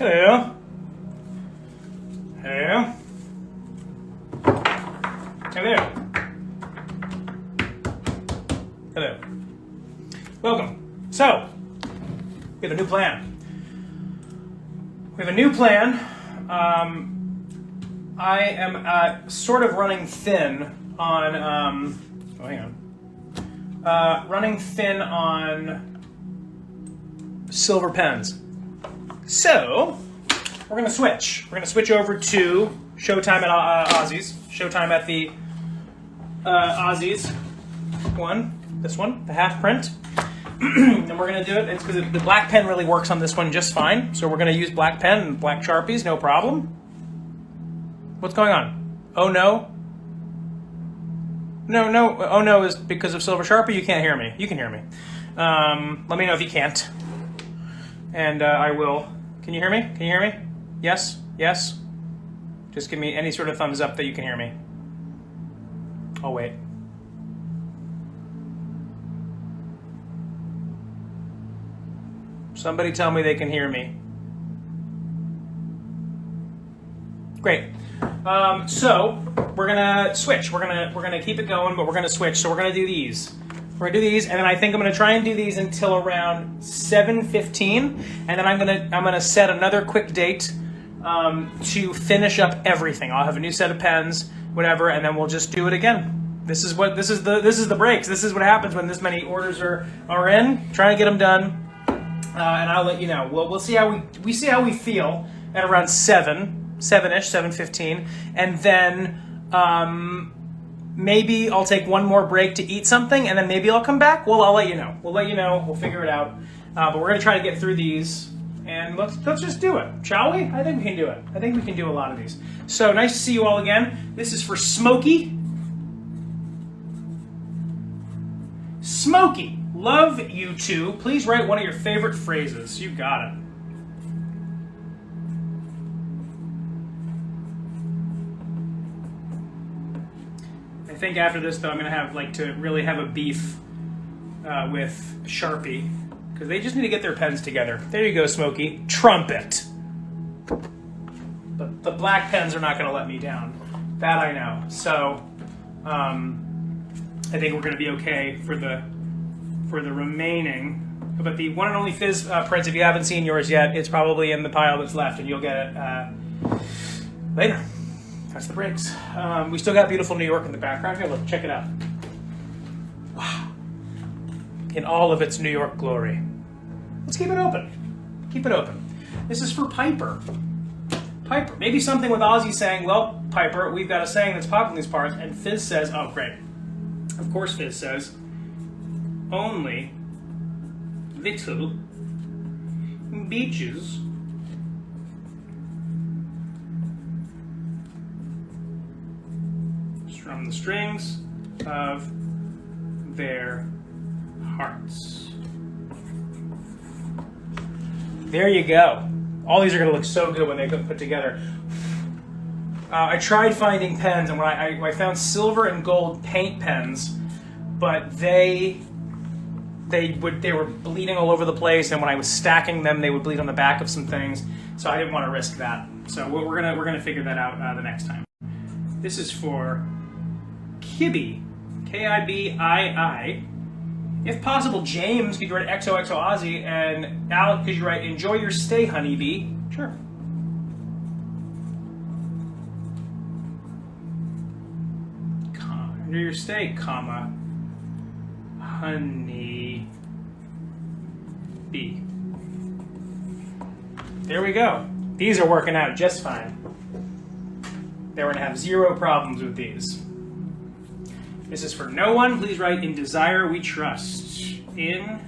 Hello. Hello. Hello. Hello. Welcome. So, we have a new plan. I am sort of running thin on, running thin on silver pens. So, we're going to switch. We're going to switch over to Showtime at Aussie's. Showtime at the Aussie's one. This one, the half print. And we're going to do it. It's because the black pen really works on this one just fine. So we're going to use black pen and black Sharpies, no problem. What's going on? Oh no? No. Oh no is because of silver Sharpie. You can't hear me. You can hear me. Let me know if you can't. And I will. Can you hear me? Can you hear me? Yes? Yes? Just give me any sort of thumbs up that you can hear me. I'll wait. Somebody tell me they can hear me. Great. So we're gonna switch. We're gonna keep it going, but we're gonna switch. So we're gonna do these. We're gonna do these, and then I think I'm gonna try and do these until around 7:15, and then I'm gonna set another quick date to finish up everything. I'll have a new set of pens, whatever, and then we'll just do it again. This is the breaks. This is what happens when this many orders are in. Trying to get them done. And I'll let you know. We'll see how we see how we feel at around 7-ish, 7:15, and then maybe I'll take one more break to eat something, and then maybe I'll come back. Well, I'll let you know. We'll let you know. We'll figure it out. But we're gonna try to get through these, and let's just do it, shall we? I think we can do it. I think we can do a lot of these. So nice to see you all again. This is for Smokey. Smokey. Love you two. Please write one of your favorite phrases. You got it. I think after this, though, I'm going to have to really have a beef with Sharpie, because they just need to get their pens together. There you go, Smokey. Trumpet. But the black pens are not going to let me down. That I know. So I think we're going to be okay for the remaining. But the one and only Fizz prints, if you haven't seen yours yet, it's probably in the pile that's left, and you'll get it later. That's the breaks. We still got beautiful New York in the background. Here, look, check it out. Wow. In all of its New York glory. Let's keep it open. Keep it open. This is for Piper. Piper. Maybe something with Ozzy saying, well, Piper, we've got a saying that's popular in these parts, and Fizz says, oh, great. Of course Fizz says, only little beaches strum the strings of their hearts. There you go. All these are going to look so good when they get put together. I tried finding pens, and when I found silver and gold paint pens, but they were bleeding all over the place, and when I was stacking them, they would bleed on the back of some things. So I didn't want to risk that. So we're gonna figure that out the next time. This is for Kibby, K-I-B-I-I. If possible, James, could you write XOXO Aussie, and Alec, could you write enjoy your stay, honeybee? Sure. Enjoy your stay, comma. Honey bee. There we go. These are working out just fine. They're going to have zero problems with these. This is for no one. Please write in desire we trust. In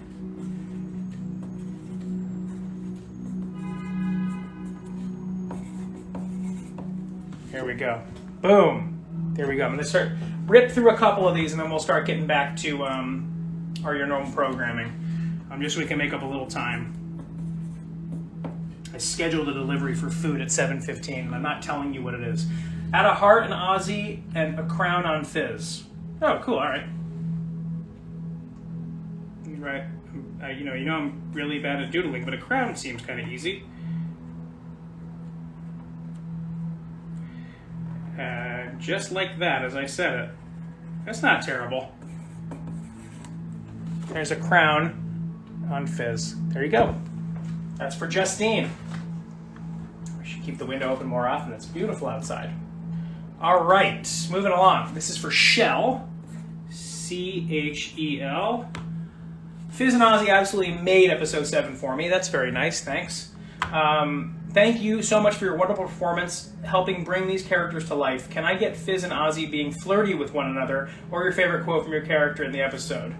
Here we go. Boom. There we go. I'm going to start rip through a couple of these, and then we'll start getting back to your normal programming. Just so we can make up a little time. I scheduled a delivery for food at 7:15, and I'm not telling you what it is. Add a heart, an Aussie, and a crown on Fizz. Oh, cool. All right. Right. You know I'm really bad at doodling, but a crown seems kind of easy. just like that as I said it. That's not terrible. There's a crown on Fizz. There you go. That's for Justine. I should keep the window open more often. It's beautiful outside. All right, moving along. This is for Shell. C-H-E-L. Fizz and Ozzy absolutely made episode 7 for me. That's very nice, thanks. Thank you so much for your wonderful performance, helping bring these characters to life. Can I get Fizz and Ozzy being flirty with one another, or your favorite quote from your character in the episode?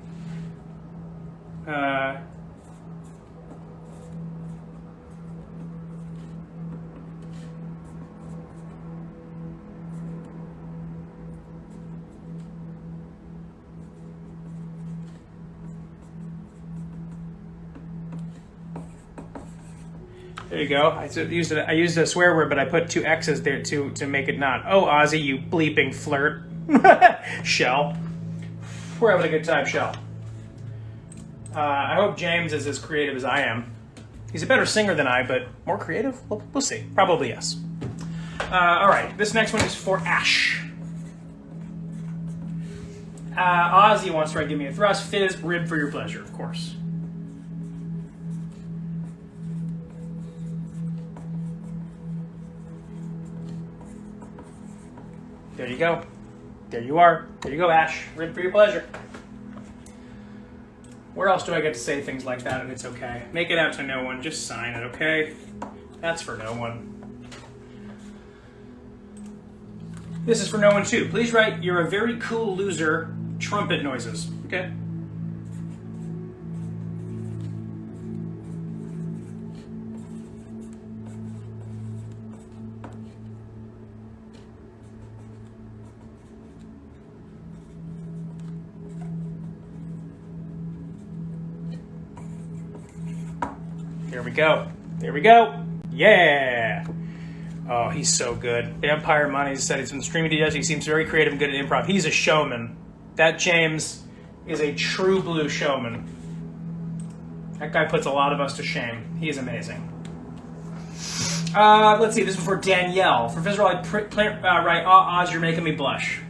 There you go. I used a swear word, but I put 2 X's there to make it not. Oh, Ozzy, you bleeping flirt. Shell. We're having a good time, Shell. I hope James is as creative as I am. He's a better singer than I, but more creative? We'll see. Probably yes. All right, this next one is for Ash. Ozzy wants to give me a thrust. Fizz, rib for your pleasure, of course. There you go. There you are. There you go, Ash. Rib for your pleasure. Where else do I get to say things like that and it's okay? Make it out to no one. Just sign it, okay? That's for no one. This is for no one, too. Please write, "You're a very cool loser," trumpet noises, okay? There we go. There we go. Yeah. Oh, he's so good. Vampire Money said he's been streaming to He seems very creative and good at improv. He's a showman. That James is a true blue showman. That guy puts a lot of us to shame. He is amazing. Let's see. This is for Danielle. For Visual, right. Oz, you're making me blush.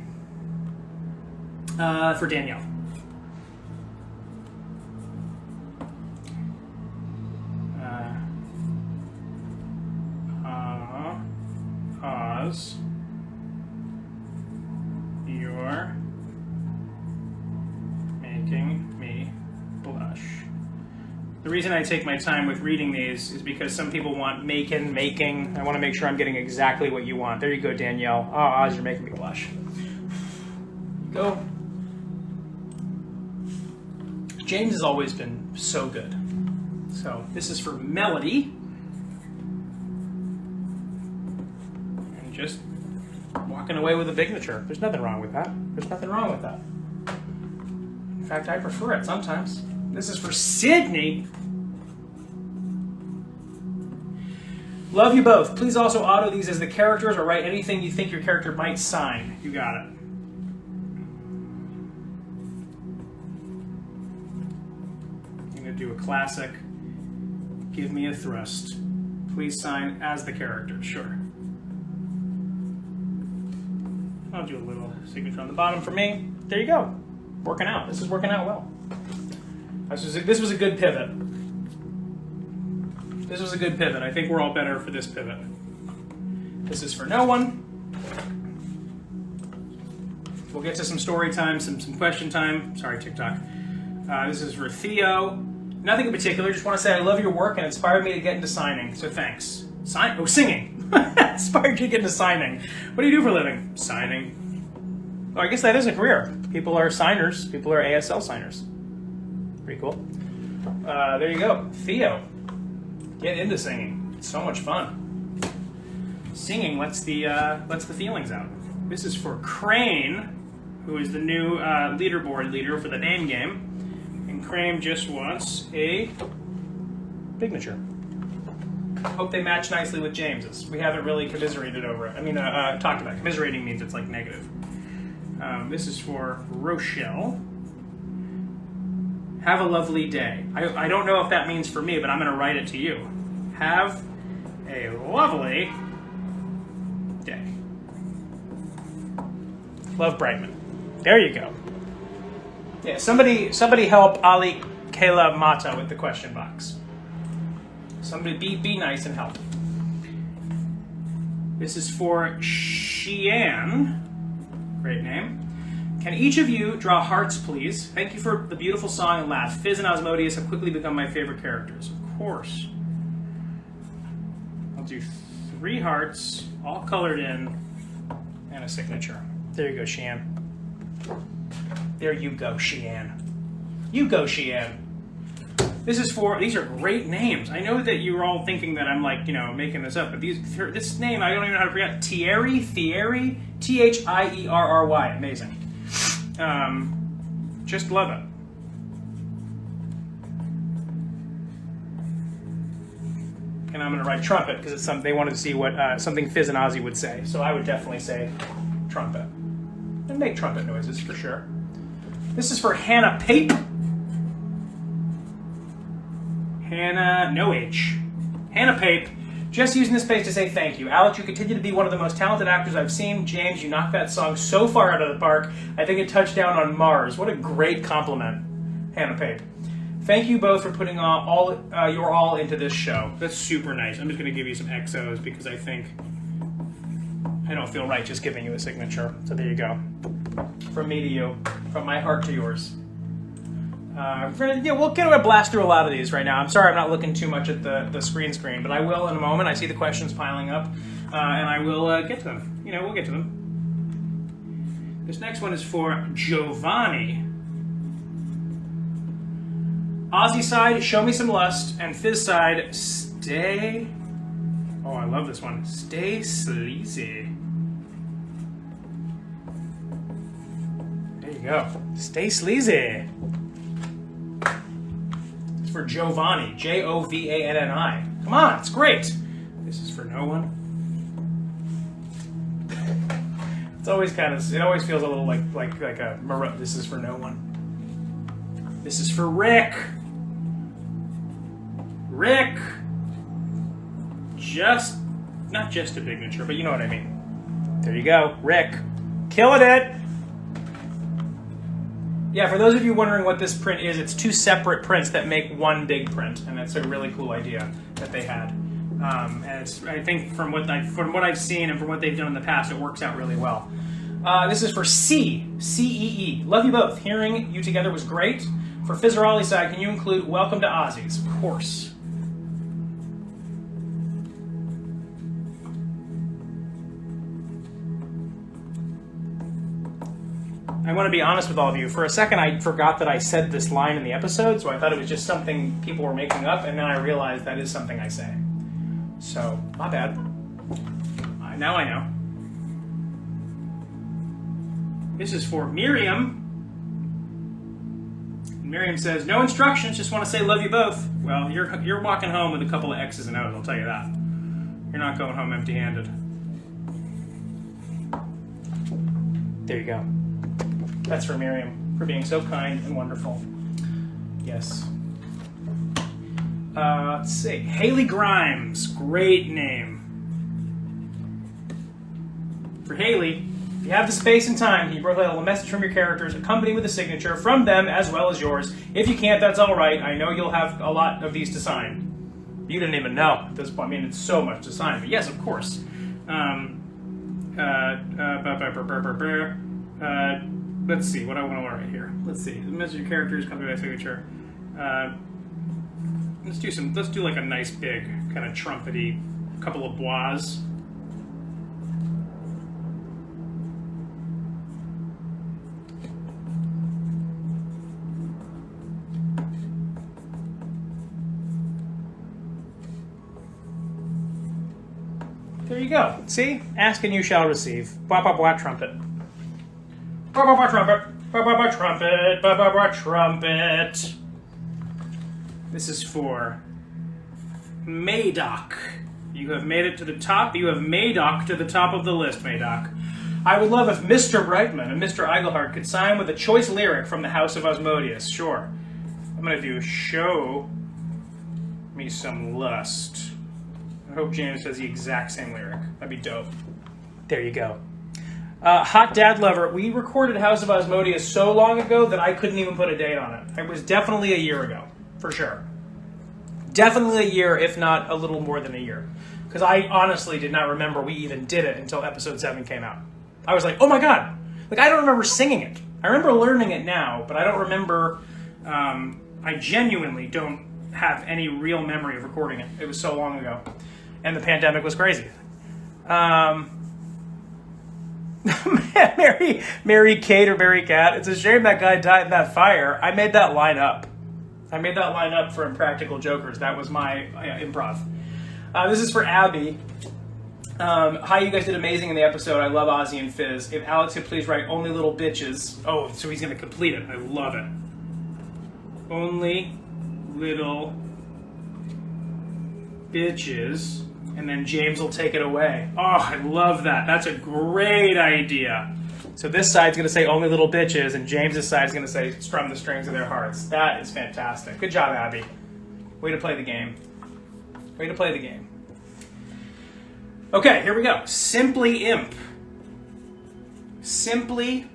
For Danielle. Oz, you're making me blush. The reason I take my time with reading these is because some people want making. I want to make sure I'm getting exactly what you want. There you go, Danielle. Oh, Oz, you're making me blush. Go. James has always been so good. So this is for Melody. And just walking away with a signature. There's nothing wrong with that. There's nothing wrong with that. In fact, I prefer it sometimes. This is for Sydney. Love you both. Please also auto these as the characters or write anything you think your character might sign. You got it. I'm going to do a classic. Give me a thrust. Please sign as the character. Sure. I'll do a little signature on the bottom for me. There you go. Working out. This is working out well. This was a good pivot. This was a good pivot. I think we're all better for this pivot. This is for no one. We'll get to some story time, some question time. Sorry, TikTok. This is for Theo. Nothing in particular. Just want to say I love your work and inspired me to get into signing. So thanks. Singing. Inspired you to get into signing. What do you do for a living? Signing. Oh, I guess that is a career. People are signers. People are ASL signers. Pretty cool. There you go. Theo. Get into singing. It's so much fun. Singing lets the feelings out. This is for Crane, who is the new leaderboard leader for the name game. And Crane just wants a signature. Hope they match nicely with James's. We haven't really commiserated over it. I mean, talked about it. Commiserating means it's like negative. This is for Rochelle. Have a lovely day. I don't know if that means for me, but I'm going to write it to you. Have a lovely day. Love Brightman. There you go. Yeah, somebody help Ali Kayla Mata with the question box. Somebody be nice and help. This is for Xian. Great name. Can each of you draw hearts, please? Thank you for the beautiful song and laugh. Fizz and Osmodeus have quickly become my favorite characters. Of course. I'll do 3 hearts, all colored in, and a signature. There you go, Xian. There you go, Xian. You go, Xian. This is for, these are great names. I know that you're all thinking that I'm like, making this up, but this name, I don't even know how to pronounce. Thierry, Thierry. Amazing. Just love it. And I'm going to write trumpet because it's they wanted to see what something Fizz and Ozzy would say. So I would definitely say trumpet. And make trumpet noises for sure. This is for Hannah Pape. Hannah, no H. Hannah Pape, just using this space to say thank you. Alex, you continue to be one of the most talented actors I've seen. James, you knocked that song so far out of the park. I think it touched down on Mars. What a great compliment, Hannah Pape. Thank you both for putting your all into this show. That's super nice. I'm just going to give you some XOs because I don't feel right just giving you a signature. So there you go. From me to you. From my heart to yours. We'll get a blast through a lot of these right now. I'm sorry I'm not looking too much at the screen, but I will in a moment. I see the questions piling up, and I will get to them. We'll get to them. This next one is for Giovanni. Aussie side, show me some lust, and Fizz side, stay... Oh, I love this one. Stay sleazy. There you go. Stay sleazy. For Giovanni, Jovanni. Come on, it's great. This is for no one. It's always it always feels a little like a this is for no one. This is for Rick. Rick. Not just a signature, but you know what I mean. There you go, Rick. Killing it. Yeah, for those of you wondering what this print is, it's 2 separate prints that make one big print, and that's a really cool idea that they had. And it's, I think from what I've seen and from what they've done in the past, it works out really well. This is for C-E-E. Love you both. Hearing you together was great. For Fizzerali side, can you include Welcome to Ozzy's? Of course. I want to be honest with all of you. For a second, I forgot that I said this line in the episode, so I thought it was just something people were making up, and then I realized that is something I say. So, my bad. Now I know. This is for Miriam. Miriam says, no instructions, just want to say love you both. Well, you're walking home with a couple of X's and O's, I'll tell you that. You're not going home empty-handed. There you go. That's for Miriam, for being so kind and wonderful. Yes. Let's see. Haley Grimes, great name. For Haley, if you have the space and time, can you provide a message from your characters, accompanied with a signature from them as well as yours? If you can't, that's all right. I know you'll have a lot of these to sign. You didn't even know at this point. I mean, it's so much to sign. But yes, of course. Let's see what I want to write here. Let's see. The message of characters, accompanied by signature. Let's do like a nice big kind of trumpety couple of bois. There you go. See? Ask and you shall receive. Blah, blah, blah, trumpet. Blah, blah, blah, trumpet. Blah, blah, blah, trumpet. Blah, blah, blah, trumpet. This is for Madoc. You have made it to the top. You have Madoc to the top of the list, Madoc. I would love if Mr. Brightman and Mr. Eigelhart could sign with a choice lyric from the House of Osmodeus. Sure. I'm going to do Show Me Some Lust. I hope James says the exact same lyric. That'd be dope. There you go. Hot Dad Lover, we recorded House of Asmodeus so long ago that I couldn't even put a date on it. It was definitely a year ago, for sure. Definitely a year, if not a little more than a year. Because I honestly did not remember we even did it until episode 7 came out. I was like, oh my god. Like, I don't remember singing it. I remember learning it now, but I don't remember... I genuinely don't have any real memory of recording it. It was so long ago. And the pandemic was crazy. Mary Kate or Mary Cat. It's a shame that guy died in that fire. I made that line up. I made that line up for Impractical Jokers. That was my improv. This is for Abby. Hi, you guys did amazing in the episode. I love Ozzy and Fizz. If Alex could please write Only Little Bitches. Oh, so he's going to complete it. I love it. Only Little Bitches. And then James will take it away. Oh, I love that. That's a great idea. So this side's going to say Only Little Bitches, and James's side's going to say Strum the Strings of Their Hearts. That is fantastic. Good job, Abby. Way to play the game. Way to play the game. Okay, here we go. Simply Imp. Simply...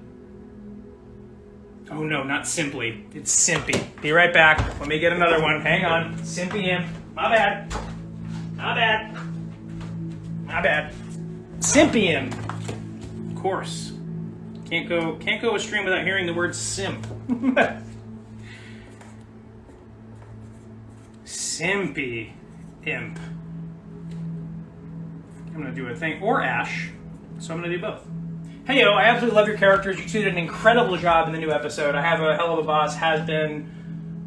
Oh no, not Simply. It's Simpy. Be right back. Let me get another one. Hang on. Simpy Imp. My bad. My bad. My bad. Simpy Imp. Of course. Can't go a stream without hearing the word simp. Simpy Imp. I'm gonna do a thing, or Ash, so I'm gonna do both. Hey yo, I absolutely love your characters. You two did an incredible job in the new episode. I have a Helluva boss, has been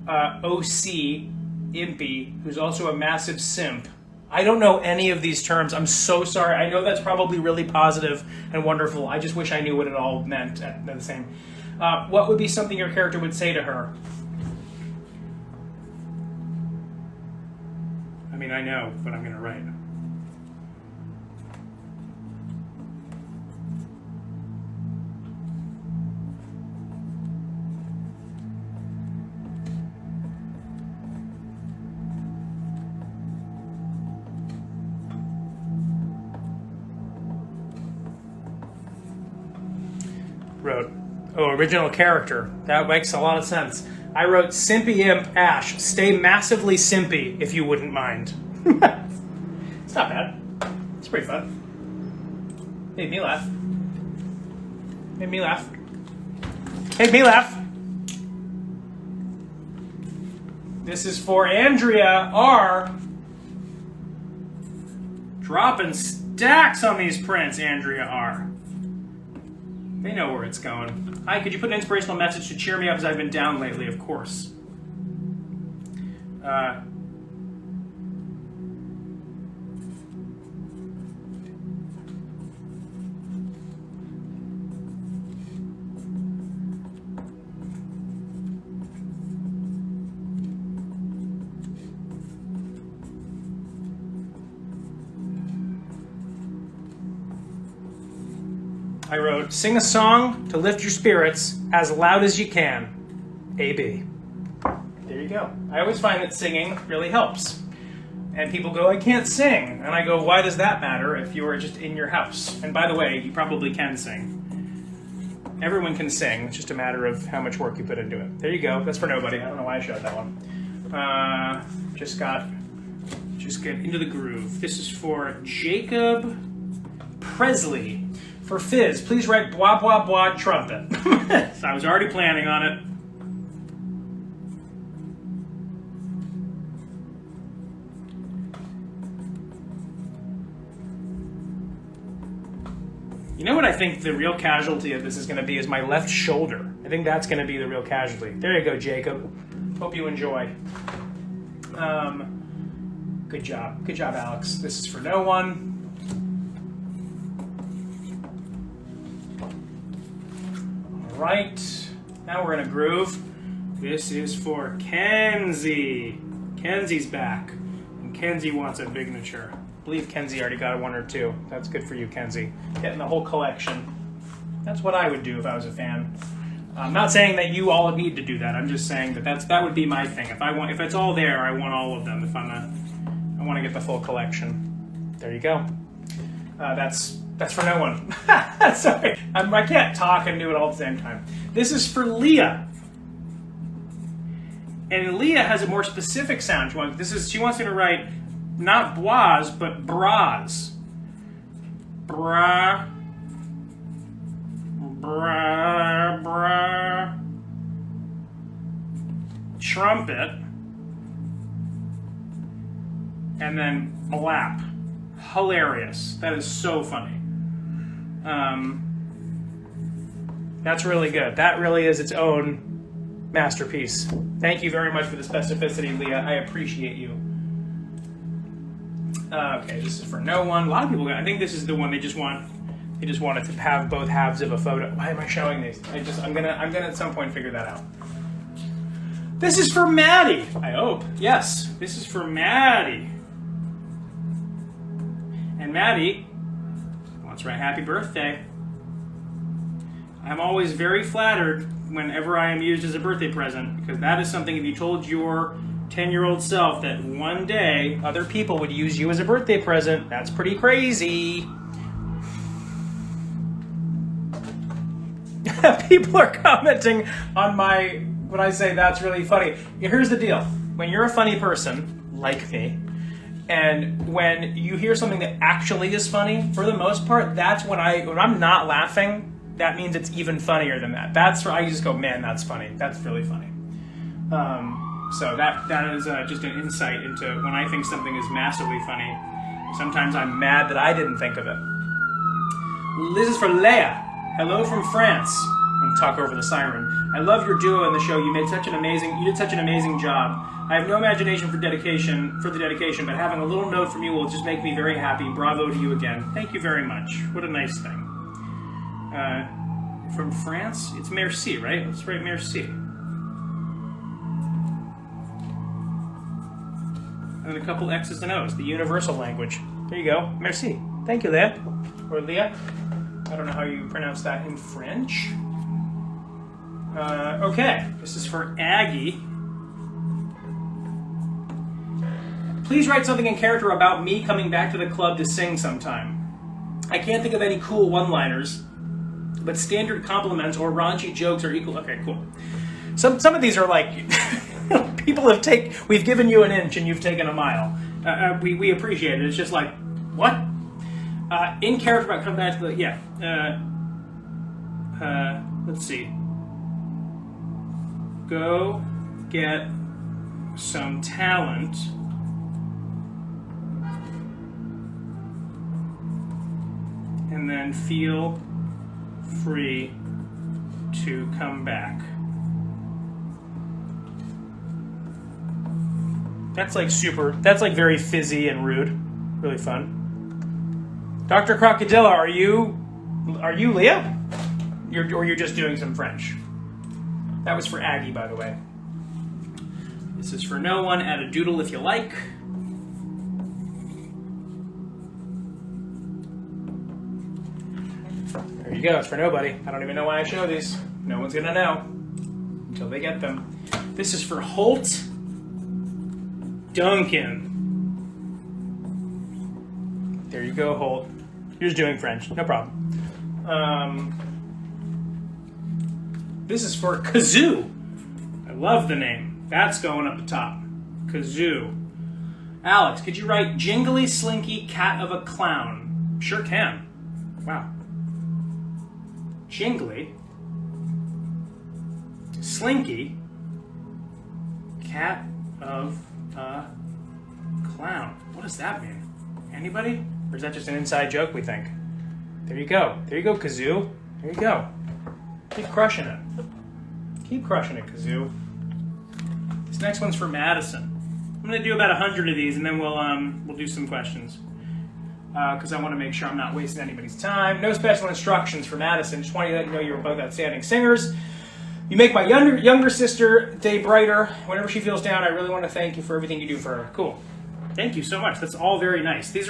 OC Impy, who's also a massive simp. I don't know any of these terms. I'm so sorry. I know that's probably really positive and wonderful. I just wish I knew what it all meant at the same. What would be something your character would say to her? I mean, I know, but I'm going to write. Wrote, oh, original character. That makes a lot of sense. I wrote Simpy Imp Ash. Stay massively simpy, if you wouldn't mind. It's not bad. It's pretty fun. Made me laugh. Made me laugh. Made me laugh. This is for Andrea R. Dropping stacks on these prints, Andrea R. They know where it's going. Hi, could you put an inspirational message to cheer me up as I've been down lately? Of course. I wrote, sing a song to lift your spirits as loud as you can. AB. There you go. I always find that singing really helps. And people go, I can't sing. And I go, why does that matter if you're just in your house? And by the way, you probably can sing. Everyone can sing. It's just a matter of how much work you put into it. There you go. That's for nobody. I don't know why I showed that one. Just get into the groove. This is for Jacob Presley. For Fizz, please write blah, blah, blah trumpet. So I was already planning on it. You know what I think the real casualty of this is going to be is my left shoulder. I think that's going to be the real casualty. There you go, Jacob. Hope you enjoy. Good job. Good job, Alex. This is for no one. Right, now we're in a groove. This is for Kenzie. Kenzie's back, and Kenzie wants a signature. I believe Kenzie already got one or two. That's good for you, Kenzie. Getting the whole collection. That's what I would do if I was a fan. I'm not saying that you all need to do that. I'm just saying that that would be my thing. If it's all there, I want all of them. I want to get the full collection. There you go. That's That's for no one. Sorry. I can't talk and do it all at the same time. This is for Leah. And Leah has a more specific sound. She wants me to write not bois, but bras. Bra. Bra. Bra. Trumpet. And then blap. Hilarious. That is so funny. That's really good. That really is its own masterpiece. Thank you very much for the specificity, Leah. I appreciate you. Okay, this is for no one. A lot of people, I think this is the one they just wanted to have both halves of a photo. Why am I showing these? I'm gonna at some point figure that out. This is for Maddie. I hope. Yes, this is for Maddie. And Maddie wants to write happy birthday. I'm always very flattered whenever I am used as a birthday present, because that is something, if you told your 10-year-old self that one day other people would use you as a birthday present, that's pretty crazy. People are commenting on when I say that's really funny. Here's the deal. When you're a funny person, like me, and when you hear something that actually is funny, for the most part, that's when I'm not laughing, that means it's even funnier than that. That's where I just go, man, that's funny. That's really funny. So that is just an insight into when I think something is massively funny. Sometimes I'm mad that I didn't think of it. This is for Leia. Hello from France. And talk over the siren. I love your duo in the show. You did such an amazing job. I have no imagination for the dedication, but having a little note from you will just make me very happy. Bravo to you again. Thank you very much. What a nice thing. From France, it's merci, right? Let's write merci. And a couple X's and O's, the universal language. There you go. Merci. Thank you, Leah. Or Leah. I don't know how you pronounce that in French. Okay, this is for Aggie. Please write something in character about me coming back to the club to sing sometime. I can't think of any cool one-liners, but standard compliments or raunchy jokes are equal. Okay, cool. Some of these are like, we've given you an inch and you've taken a mile. We appreciate it. It's just like, what? In character about coming back to the, let's see. Go get some talent and then feel free to come back. That's like very fizzy and rude. Really fun. Dr. Crocodilla, are you Leah? Or you're just doing some French? That was for Aggie, by the way. This is for no one. Add a doodle if you like. There you go. It's for nobody. I don't even know why I show these. No one's going to know until they get them. This is for Holt Duncan. There you go, Holt. You're just doing French. No problem. This is for Kazoo. I love the name. That's going up the top. Kazoo. Alex, could you write Jingly Slinky Cat of a Clown? Sure can. Wow. Jingly Slinky Cat of a Clown. What does that mean? Anybody? Or is that just an inside joke we think? There you go. There you go, Kazoo. There you go. Keep crushing it. Keep crushing it, Kazoo. This next one's for Madison. I'm going to do about 100 of these, and then we'll do some questions. Because I want to make sure I'm not wasting anybody's time. No special instructions for Madison. Just want to let you know you're both outstanding singers. You make my younger sister day brighter. Whenever she feels down, I really want to thank you for everything you do for her. Cool. Thank you so much. That's all very nice. It's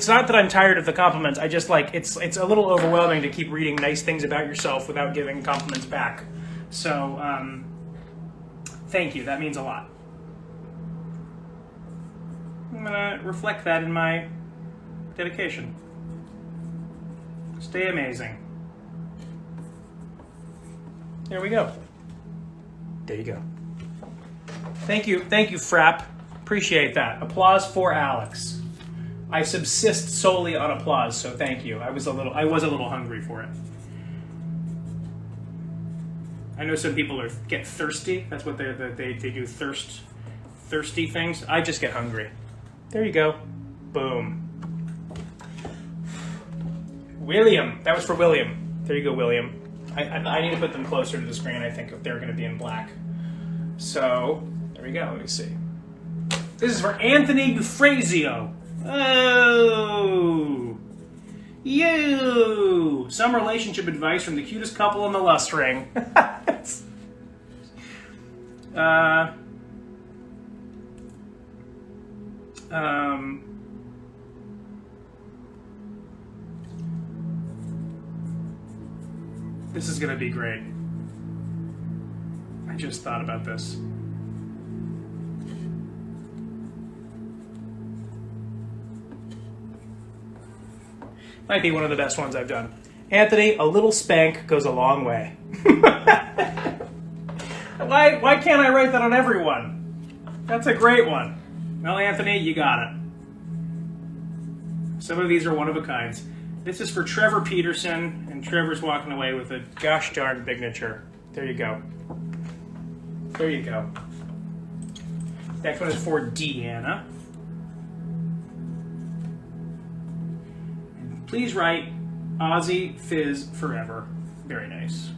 not that I'm tired of the compliments. I just it's a little overwhelming to keep reading nice things about yourself without giving compliments back. So, thank you. That means a lot. I'm going to reflect that in my dedication. Stay amazing. There we go. There you go. Thank you, Frapp. Appreciate that. Applause for Alex. I subsist solely on applause, so thank you. I was a little hungry for it. I know some people get thirsty. That's what they do, thirsty things. I just get hungry. There you go. Boom. William. That was for William. There you go, William. I need to put them closer to the screen, I think, if they're going to be in black. So, there we go. Let me see. This is for Anthony Euphrasio. Oh. You. Some relationship advice from the cutest couple in the lust ring. This is going to be great. I just thought about this. Might be one of the best ones I've done. Anthony, a little spank goes a long way. Why can't I write that on everyone? That's a great one. Well, Anthony, you got it. Some of these are one of a kinds. This is for Trevor Peterson, and Trevor's walking away with a gosh darn signature. There you go. There you go. Next one is for Deanna. Please write Aussie Fizz Forever. Very nice.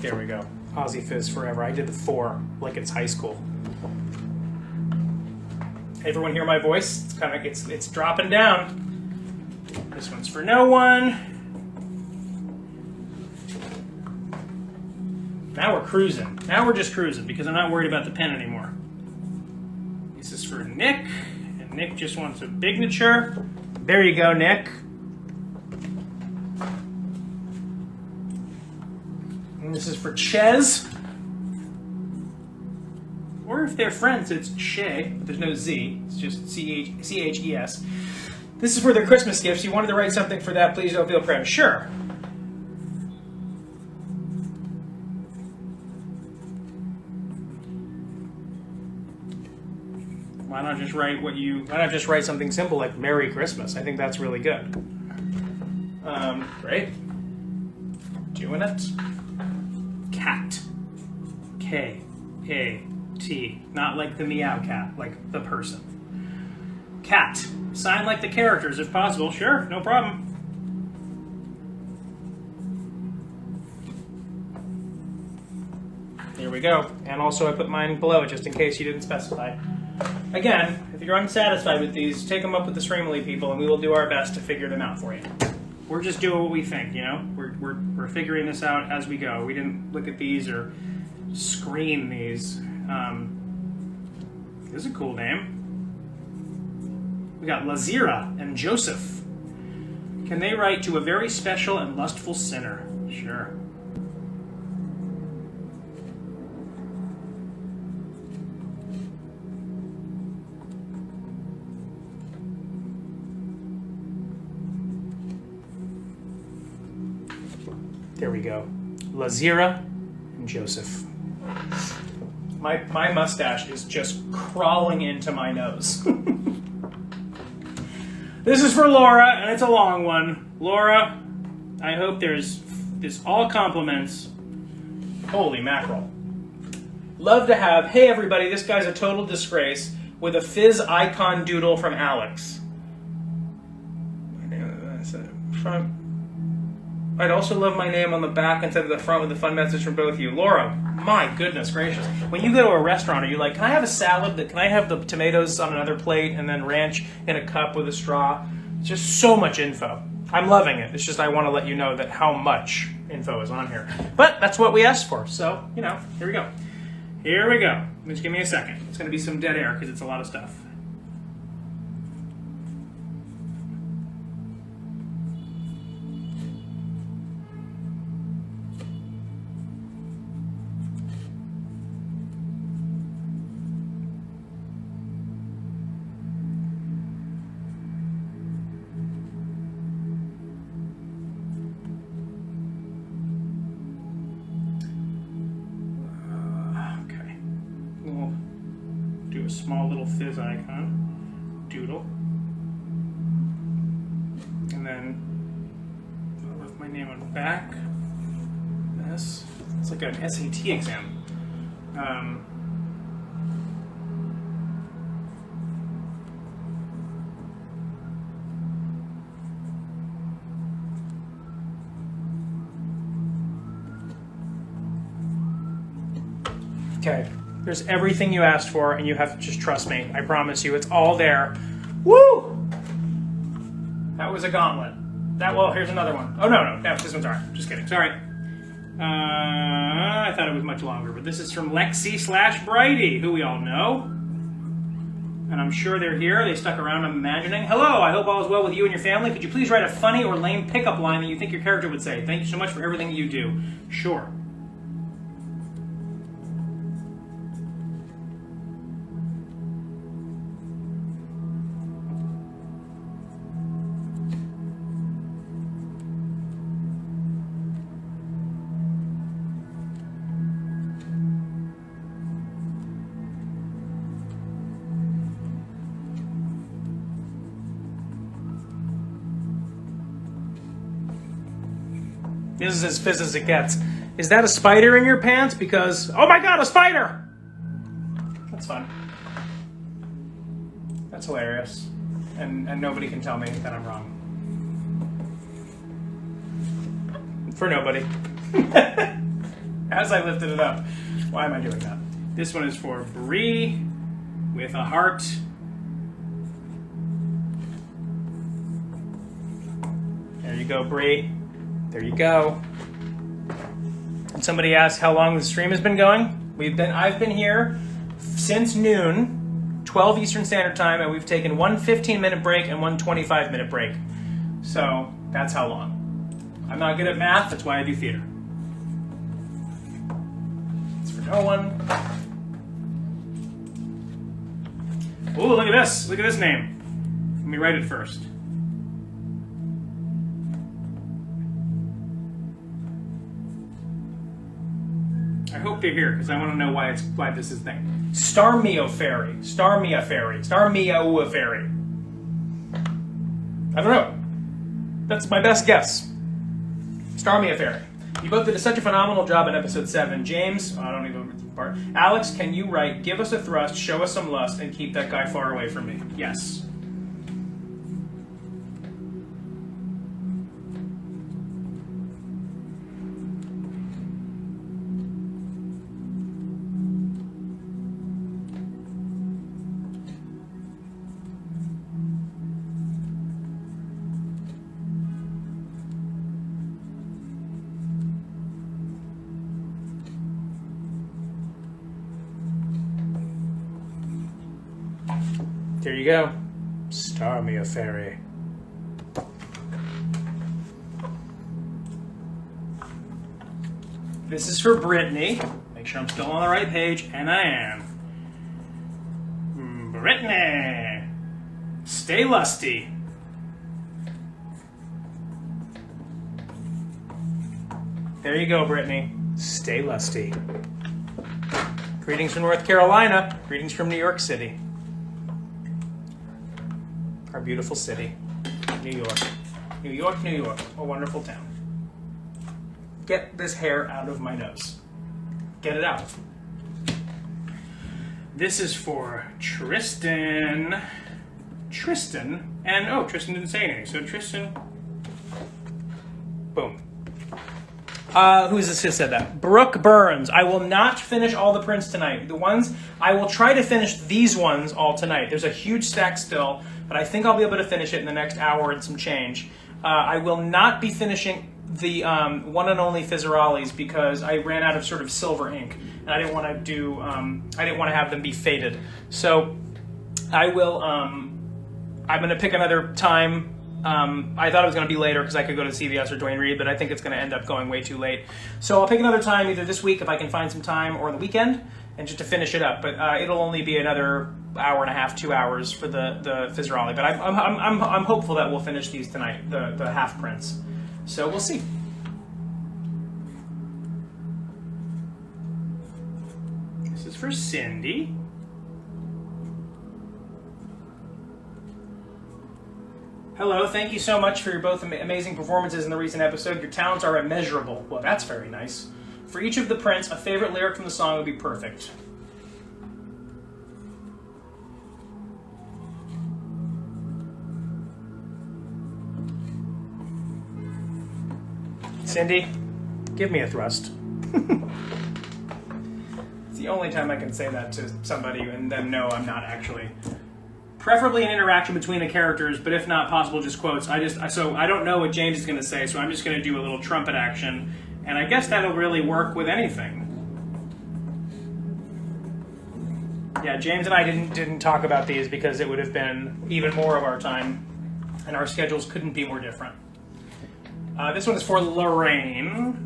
There we go. Aussie Fizz Forever. I did the 4 like it's high school. Everyone hear my voice? It's dropping down. This one's for no one. Now we're cruising. Now we're just cruising because I'm not worried about the pen anymore. This is for Nick, and Nick just wants a signature. There you go, Nick. And this is for Ches. Or if they're friends, it's Shay, but there's no Z. It's just C-H-E-S. This is for their Christmas gifts. You wanted to write something for that, please don't feel proud. Sure. Why not just write something simple like Merry Christmas? I think that's really good. Right? Doing it. Cat. K-A-T. Not like the meow cat, like the person. Cat. Sign like the characters if possible. Sure, no problem. Here we go. And also I put mine below it just in case you didn't specify. Again, if you're unsatisfied with these, take them up with the Streamily people and we will do our best to figure them out for you. We're just doing what we think, you know? We're figuring this out as we go. We didn't look at these or screen these. This is a cool name. We got Lazira and Joseph. Can they write to a very special and lustful sinner? Sure. There we go. Lazira and Joseph. My mustache is just crawling into my nose. This is for Laura, and it's a long one. Laura, I hope there's all compliments. Holy mackerel. Love to have, hey everybody, this guy's a total disgrace, with a fizz icon doodle from Alex. I'd also love my name on the back instead of the front with a fun message from both of you. Laura, my goodness gracious. When you go to a restaurant, are you like, can I have a salad? Can I have the tomatoes on another plate and then ranch in a cup with a straw? It's just so much info. I'm loving it. It's just I want to let you know that how much info is on here. But that's what we asked for. So, you know, here we go. Here we go. Just give me a second. It's going to be some dead air because it's a lot of stuff. little fizz icon. Doodle. And then with my name on the back. This. It's like an SAT exam. Okay, there's everything you asked for, and you have to just trust me. I promise you, it's all there. Woo! That was a gauntlet. Well, here's another one. Oh, no, this one's all right. Just kidding, sorry. I thought it was much longer, but this is from Lexi/Brighty, who we all know. And I'm sure they're here. They stuck around, I'm imagining. Hello, I hope all is well with you and your family. Could you please write a funny or lame pickup line that you think your character would say? Thank you so much for everything you do. Sure. This is as fizz as it gets. Is that a spider in your pants? Because, oh my god, a spider! That's fun. That's hilarious. And nobody can tell me that I'm wrong. For nobody. As I lifted it up. Why am I doing that? This one is for Bree with a heart. There you go, Bree. There you go. And somebody asked how long the stream has been going. I've been here since noon, 12 Eastern Standard Time, and we've taken one 15-minute break and one 25-minute break. So that's how long. I'm not good at math, that's why I do theater. It's for no one. Ooh, look at this. Look at this name. Let me write it first. I hope they're here because I want to know why this is thing. Starmia Fairy. Starmia Fairy. Starmia Fairy. I don't know. That's my best guess. Starmia Fairy. You both did such a phenomenal job in episode 7. James, I don't even remember the part. Alex, can you write, give us a thrust, show us some lust, and keep that guy far away from me? Yes. There you go. Starmia Fairy. This is for Brittany. Make sure I'm still on the right page, and I am. Brittany. Stay lusty. There you go, Brittany. Stay lusty. Greetings from North Carolina. Greetings from New York City. Our beautiful city, New York. New York, New York, a wonderful town. Get this hair out of my nose. Get it out. This is for Tristan. Tristan, and oh, Tristan didn't say anything, so Tristan, boom. Who is this who said that? Brooke Burns. I will not finish all the prints tonight. I will try to finish these ones all tonight. There's a huge stack still, but I think I'll be able to finish it in the next hour and some change. I will not be finishing the one and only Fizzerales because I ran out of sort of silver ink, and I didn't want to do. I didn't want to have them be faded. So I will. I'm going to pick another time. I thought it was going to be later because I could go to CVS or Duane Reade, but I think it's going to end up going way too late. So I'll pick another time either this week if I can find some time or the weekend, and just to finish it up. But it'll only be another hour and a half, 2 hours for the Fizzerale. But I'm hopeful that we'll finish these tonight, the half prints. So we'll see. This is for Cindy. Hello, thank you so much for your both amazing performances in the recent episode. Your talents are immeasurable. Well, that's very nice. For each of the prints, a favorite lyric from the song would be perfect. Cindy, give me a thrust. It's the only time I can say that to somebody and then no, I'm not actually. Preferably an interaction between the characters, but if not possible, just quotes. So I don't know what James is going to say, so I'm just going to do a little trumpet action, and I guess that'll really work with anything. Yeah, James and I didn't talk about these because it would have been even more of our time, and our schedules couldn't be more different. This one is for Lorraine.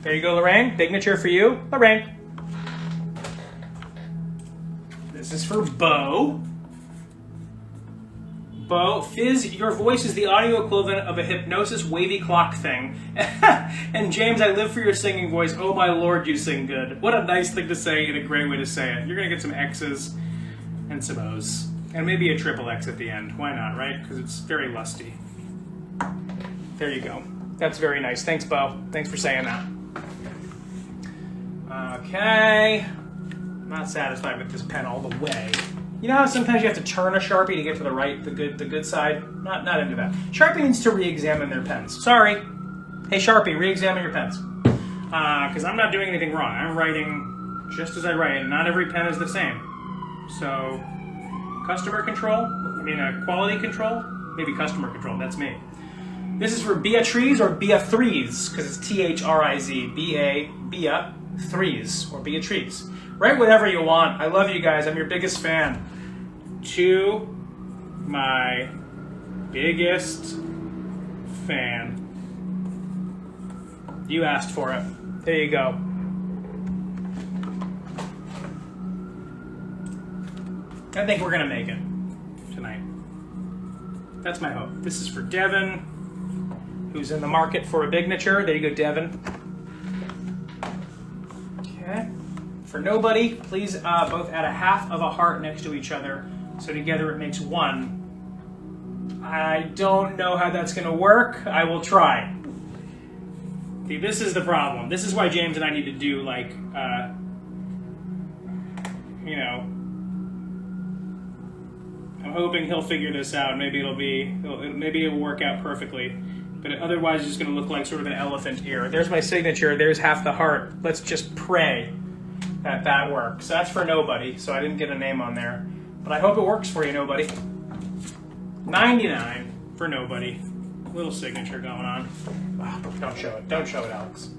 There you go, Lorraine. Signature for you, Lorraine. This is for Bo. Bo, Fizz, your voice is the audio equivalent of a hypnosis wavy clock thing. And James, I live for your singing voice. Oh my lord, you sing good. What a nice thing to say and a great way to say it. You're going to get some X's and some O's. And maybe a triple X at the end. Why not, right? Because it's very lusty. There you go. That's very nice. Thanks, Bo. Thanks for saying that. Okay. I'm not satisfied with this pen all the way. You know how sometimes you have to turn a Sharpie to get to the right, the good side? Not into that. Sharpie needs to re-examine their pens. Sorry. Hey, Sharpie, re-examine your pens. Because I'm not doing anything wrong. I'm writing just as I write, and not every pen is the same. So, customer control? Quality control? Maybe customer control. That's me. This is for Beatriz or Beatriz, because it's T-H-R-I-Z. Bea, Threes, or Beatriz. Write whatever you want. I love you guys. I'm your biggest fan. To my biggest fan. You asked for it. There you go. I think we're going to make it tonight. That's my hope. This is for Devin, who's in the market for a Bignature. There you go, Devin. Okay. For nobody, please both add a half of a heart next to each other, so together it makes one. I don't know how that's going to work. I will try. See, this is the problem. This is why James and I need to do, like, I'm hoping he'll figure this out. Maybe it'll work out perfectly. But otherwise, it's just going to look like sort of an elephant ear. There's my signature. There's half the heart. Let's just pray that that works. That's for nobody, so I didn't get a name on there. But I hope it works for you, nobody. 99 for nobody. Little signature going on. Oh, don't show it. Don't show it, Alex.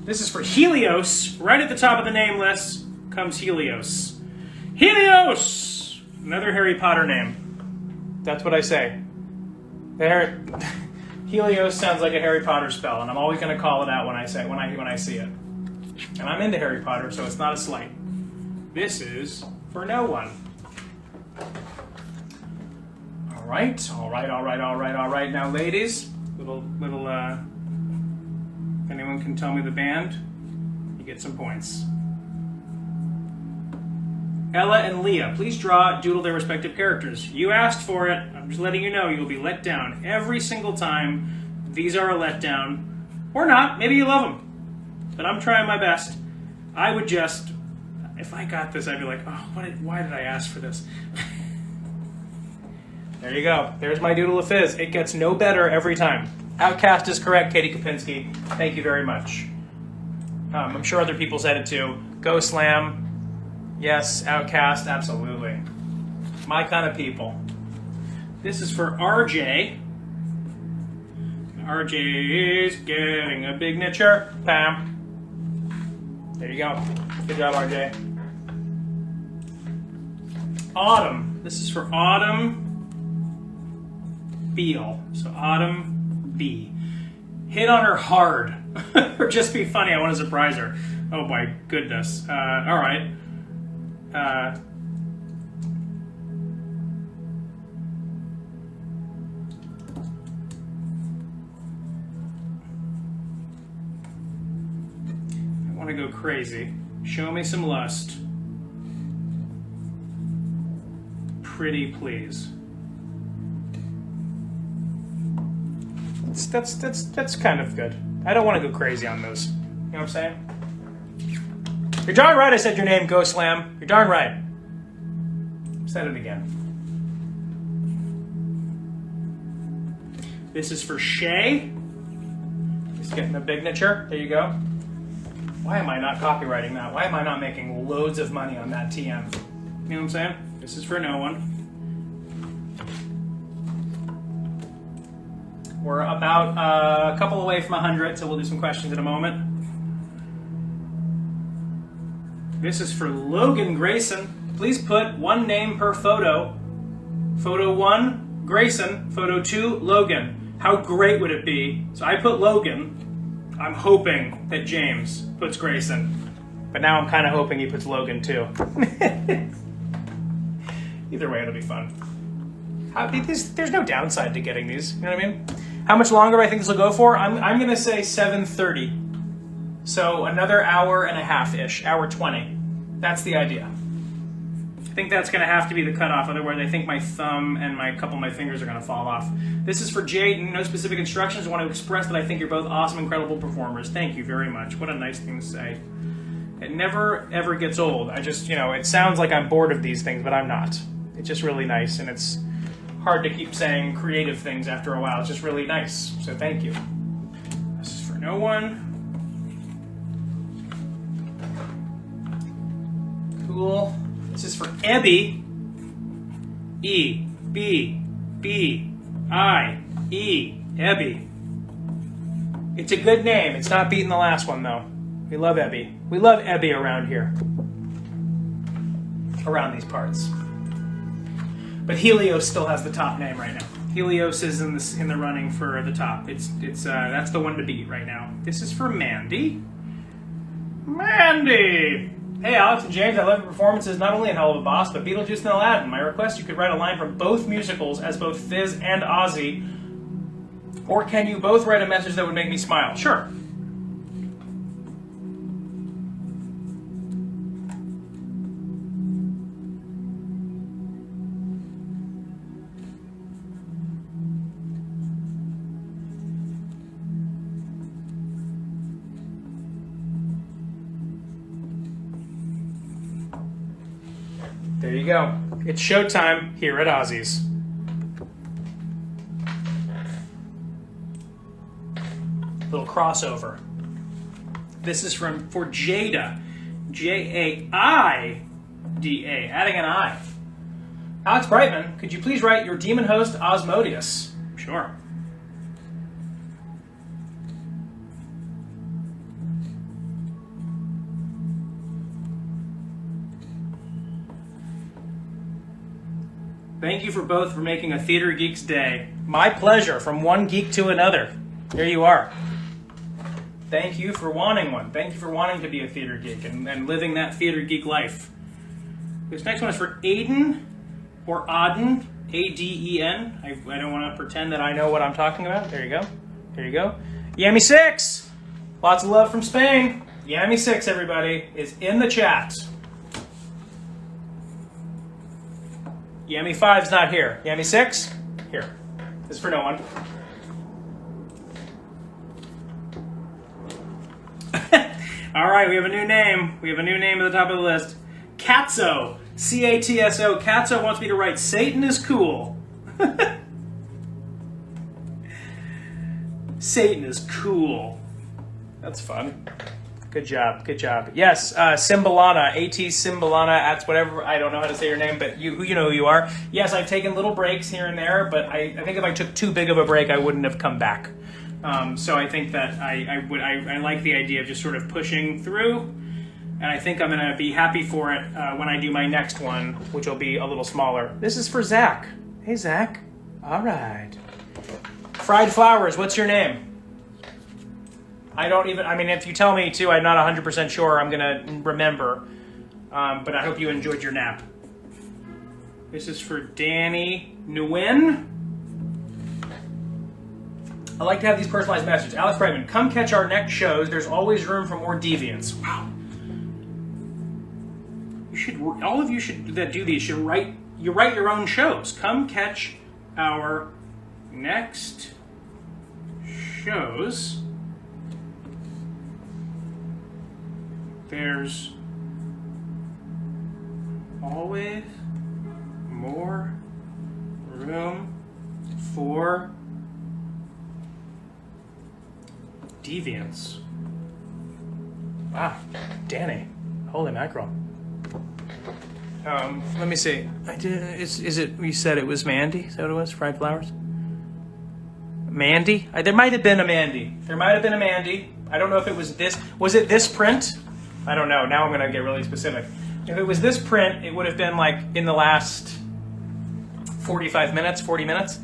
This is for Helios. Right at the top of the name list comes Helios. Helios! Another Harry Potter name. That's what I say. Helios sounds like a Harry Potter spell, and I'm always going to call it out when I see it. And I'm into Harry Potter, so it's not a slight. This is for no one. All right. Now, ladies, if anyone can tell me the band, you get some points. Ella and Leah, please doodle their respective characters. You asked for it. I'm just letting you know you'll be let down every single time. These are a letdown. Or not. Maybe you love them. But I'm trying my best. I would just, if I got this, I'd be like, oh, why did I ask for this? There you go. There's my doodle of Fizz. It gets no better every time. Outcast is correct, Katie Kopinski. Thank you very much. I'm sure other people said it too. Go Slam. Yes, Outcast, absolutely. My kind of people. This is for RJ. RJ is getting a Bignature. Bam. There you go. Good job, RJ. Autumn. This is for Autumn Beal. So Autumn B. Hit on her hard. Or just be funny. I want to surprise her. Oh my goodness. All right. I want to go crazy. Show me some lust. pretty please. That's kind of good. I don't want to go crazy on those. You know what I'm saying? You're darn right I said your name, Ghost Slam. You're darn right. Said it again. This is for Shay. He's getting a bignature. There you go. Why am I not copywriting that? Why am I not making loads of money on that TM? You know what I'm saying? This is for no one. We're about a couple away from 100, so we'll do some questions in a moment. This is for Logan Grayson. Please put one name per photo. Photo 1, Grayson. Photo 2, Logan. How great would it be? So I put Logan. I'm hoping that James puts Grayson. But now I'm kind of hoping he puts Logan too. Either way, it'll be fun. There's no downside to getting these. You know what I mean? How much longer I think this will go for? I'm going to say 7:30. So another hour and a half-ish. Hour 20. That's the idea. I think that's going to have to be the cutoff. Otherwise, I think my thumb and a couple of my fingers are going to fall off. This is for Jade. No specific instructions. I want to express that I think you're both awesome, incredible performers. Thank you very much. What a nice thing to say. It never, ever gets old. I just, it sounds like I'm bored of these things, but I'm not. It's just really nice, and it's hard to keep saying creative things after a while. It's just really nice. So thank you. This is for no one. Cool. This is for Ebby. E, B, B, I, E, Ebby. It's a good name. It's not beating the last one, though. We love Ebby. We love Ebby around here. Around these parts. But Helios still has the top name right now. Helios is in the running for the top. That's the one to beat right now. This is for Mandy. Mandy! Hey, Alex and James, I love your performances not only in Helluva Boss, but Beetlejuice and Aladdin. My request, you could write a line from both musicals as both Fizz and Ozzy. Or can you both write a message that would make me smile? Sure. There you go. It's showtime here at Ozzy's. Little crossover. This is for Jada. Jaida. Adding an I. Alex Brightman, could you please write your demon host Osmodius? Sure. Thank you for both for making a Theater Geek's day. My pleasure, from one geek to another. Here you are. Thank you for wanting one. Thank you for wanting to be a theater geek and living that theater geek life. This next one is for Aiden or Aden, A-D-E-N. I don't want to pretend that I know what I'm talking about. There you go. There you go. Yammy6! Lots of love from Spain. Yammy6, everybody, is in the chat. Yammy5's not here. Yammy6, here. This is for no one. All right, we have a new name. We have a new name at the top of the list. Katso. C-A-T-S-O. Katso wants me to write Satan is cool. Satan is cool. That's fun. Good job. Good job. Yes, Simbalana, A.T. Simbalana, that's whatever. I don't know how to say your name, but you know who you are. Yes, I've taken little breaks here and there, but I think if I took too big of a break, I wouldn't have come back. So I think that I like the idea of just sort of pushing through, and I think I'm going to be happy for it when I do my next one, which will be a little smaller. This is for Zach. Hey, Zach. All right. Fried Flowers, what's your name? If you tell me to, I'm not 100% sure I'm going to remember. But I hope you enjoyed your nap. This is for Danny Nguyen. I like to have these personalized messages. Alex Brightman, come catch our next shows. There's always room for more deviants. Wow. All of you that do these should write you write your own shows. Come catch our next shows. There's always more room for deviance. Wow, Danny, holy mackerel. Let me see. I did. Is it? You said it was Mandy. Is that what it was? Fried flowers. Mandy. There might have been a Mandy. There might have been a Mandy. I don't know if it was this. Was it this print? I don't know. Now I'm gonna get really specific. If it was this print, it would have been like in the last 45 minutes, 40 minutes.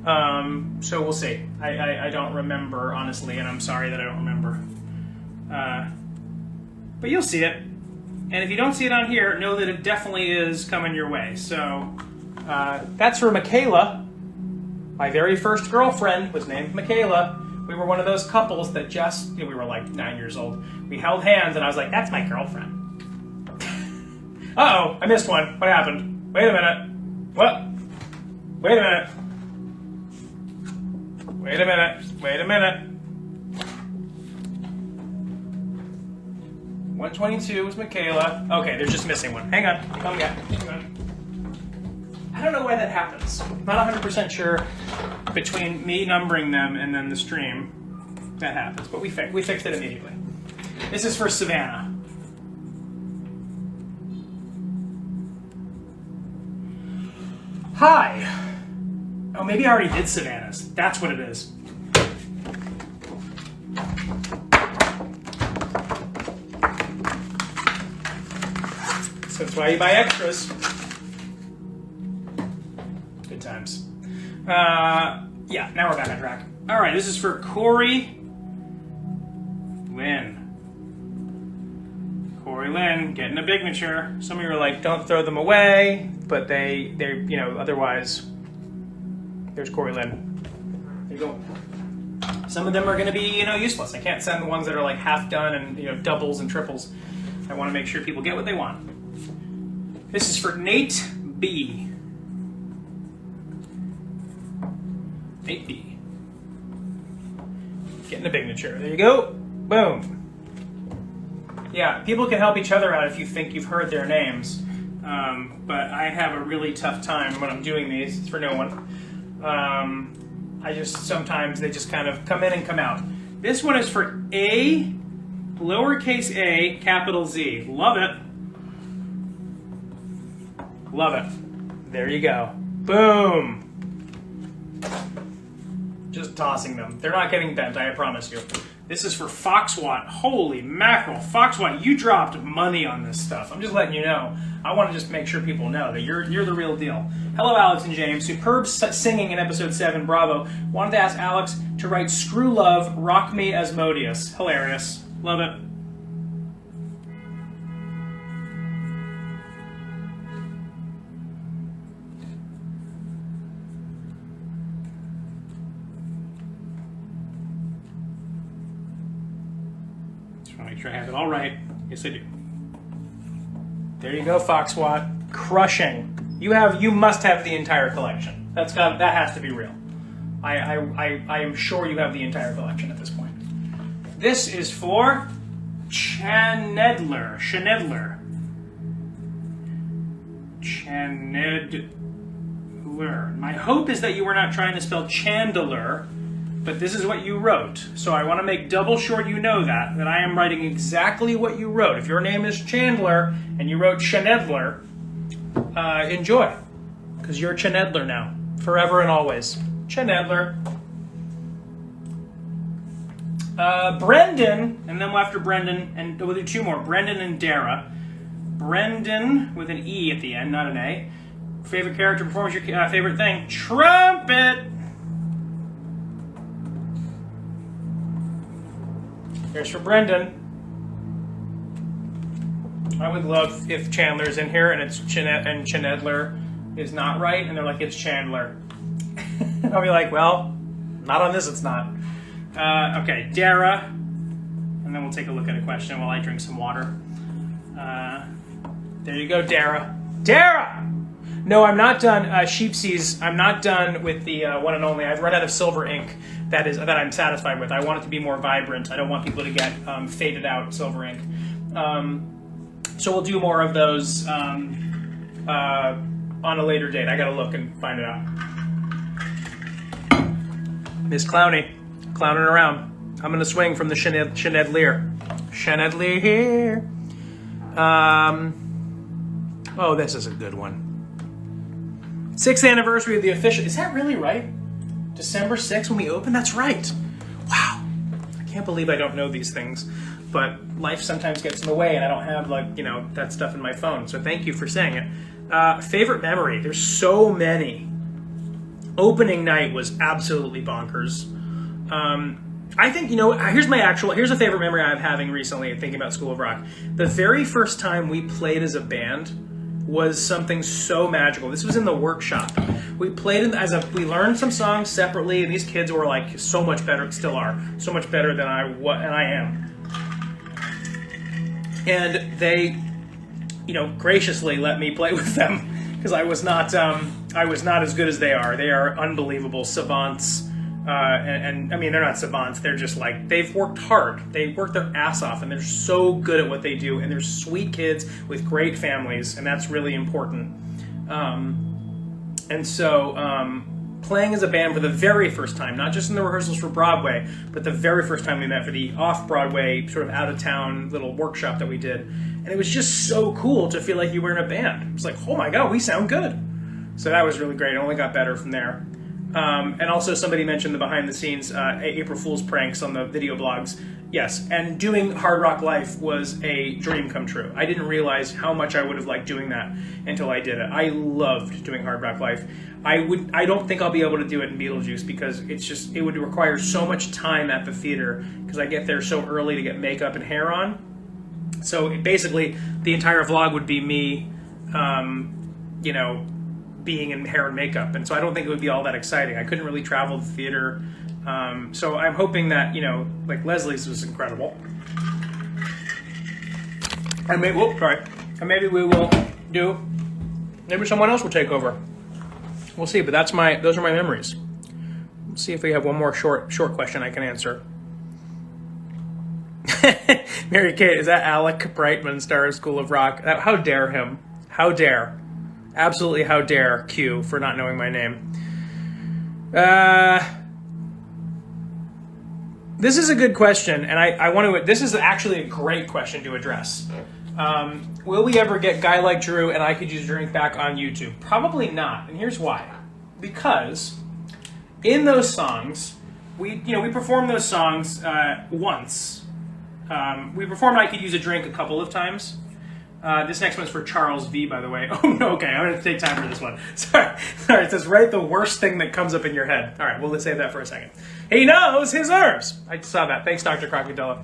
So we'll see. I don't remember, honestly, and I'm sorry that I don't remember. But you'll see it. And if you don't see it on here, know that it definitely is coming your way. So that's for Michaela. My very first girlfriend was named Michaela. We were one of those couples that just, we were like 9 years old. We held hands and I was like, that's my girlfriend. Uh-oh, I missed one. What happened? Wait a minute. What? Wait a minute. Wait a minute. Wait a minute. 122 is Michaela. Okay, there's just missing one. Hang on. Come again. Hang on. I don't know why that happens. I'm not 100% sure between me numbering them and then the stream that happens, but we fixed it immediately. This is for Savannah. Hi. Oh, maybe I already did Savannah's. That's what it is. So that's why you buy extras. Good times. Yeah, now we're back on track. All right, this is for Corey Lynn. Corey Lynn, getting a bignature. Some of you are like, don't throw them away, but they're, you know, otherwise, there's Corey Lynn. There you go. Some of them are going to be, you know, useless. I can't send the ones that are like half done and, you know, doubles and triples. I want to make sure people get what they want. This is for Nate B. Nate B. Getting a bignature. There you go. Boom. Yeah, people can help each other out if you think you've heard their names. But I have a really tough time when I'm doing these. It's for no one. I just, sometimes they just kind of come in and come out. This one is for A, lowercase a, capital Z. Love it. Love it. There you go. Boom. Just tossing them. They're not getting bent, I promise you. This is for Foxwatt. Holy mackerel. Foxwatt, you dropped money on this stuff. I'm just letting you know. I want to just make sure people know that you're the real deal. Hello, Alex and James. Superb singing in episode 7. Bravo. Wanted to ask Alex to write Screw Love, Rock Me Asmodeus. Hilarious. Love it. Make sure I have it all right. Yes, I do. There you go, Foxwatt. Crushing. You must have the entire collection. That has to be real. I am sure you have the entire collection at this point. This is for Chanedler. My hope is that you were not trying to spell Chandler, but this is what you wrote. So I want to make double sure you know that I am writing exactly what you wrote. If your name is Chandler and you wrote Chanedler, enjoy. Because you're Chanedler now. Forever and always. Chanedler. Brendan, and then after Brendan, and we'll do two more. Brendan and Dara. Brendan with an E at the end, not an A. Favorite character, performance, your favorite thing. Trumpet! Here's for Brendan. I would love if Chandler's in here and it's Chanedler is not right, and they're like, it's Chandler. I'll be like, well, not on this, it's not. Okay, Dara. And then we'll take a look at a question while I drink some water. There you go, Dara. Dara! No, I'm not done. Sheepsies, I'm not done with the one and only. I've run out of silver ink that I'm satisfied with. I want it to be more vibrant. I don't want people to get faded out silver ink. So we'll do more of those on a later date. I gotta look and find it out. Miss Clowney, clowning around. I'm gonna swing from the chenadelier. Chenadelier. Oh, this is a good one. 6th anniversary of the official. Is that really right? December 6th when we opened? That's right. Wow. I can't believe I don't know these things. But life sometimes gets in the way and I don't have that stuff in my phone. So thank you for saying it. Favorite memory. There's so many. Opening night was absolutely bonkers. I think, here's a favorite memory I'm having recently thinking about School of Rock. The very first time we played as a band was something so magical. This was in the workshop. We played we learned some songs separately, and these kids were like so much better, still are, so much better than I am. And they, graciously let me play with them because I was not as good as they are. They are unbelievable savants. And I mean, they're not savants. They're just like, they've worked hard. They work their ass off, and they're so good at what they do. And they're sweet kids with great families, and that's really important. And so playing as a band for the very first time, not just in the rehearsals for Broadway, but the very first time we met for the off-Broadway, sort of out-of-town little workshop that we did. And it was just so cool to feel like you were in a band. It was like, oh my God, we sound good. So that was really great. It only got better from there. And also somebody mentioned the behind-the-scenes April Fool's pranks on the video blogs. Yes, and doing Hard Rock Life was a dream come true. I didn't realize how much I would have liked doing that until I did it. I loved doing Hard Rock Life. I don't think I'll be able to do it in Beetlejuice because it would require so much time at the theater because I get there so early to get makeup and hair on. So basically, the entire vlog would be me, being in hair and makeup, and so I don't think it would be all that exciting. I couldn't really travel the theater, so I'm hoping that like Leslie's was incredible. And maybe maybe we will do. Maybe someone else will take over. We'll see. But those are my memories. Let's see if we have one more short question I can answer. Mary Kate, is that Alec Brightman, star of School of Rock? How dare him? How dare? Absolutely, how dare Q for not knowing my name. This is a good question, and I want to. This is actually a great question to address. Will we ever get Guy Like Drew and I Could Use a Drink back on YouTube? Probably not, and here's why. Because in those songs, we performed those songs once. We performed I Could Use a Drink a couple of times. This next one's for Charles V, by the way. Oh, no, okay, I'm going to take time for this one. Sorry, it says write the worst thing that comes up in your head. All right, well, let's save that for a second. He knows his herbs. I saw that. Thanks, Dr. Crocodilla.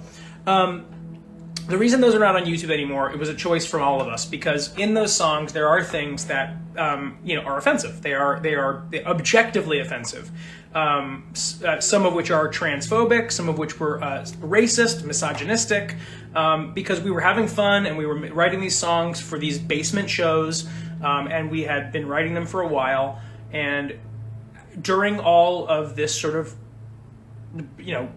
The reason those are not on YouTube anymore, it was a choice from all of us, because in those songs, there are things that, are offensive. They are objectively offensive. Some of which are transphobic, some of which were racist, misogynistic, because we were having fun and we were writing these songs for these basement shows, and we had been writing them for a while. And during all of this sort of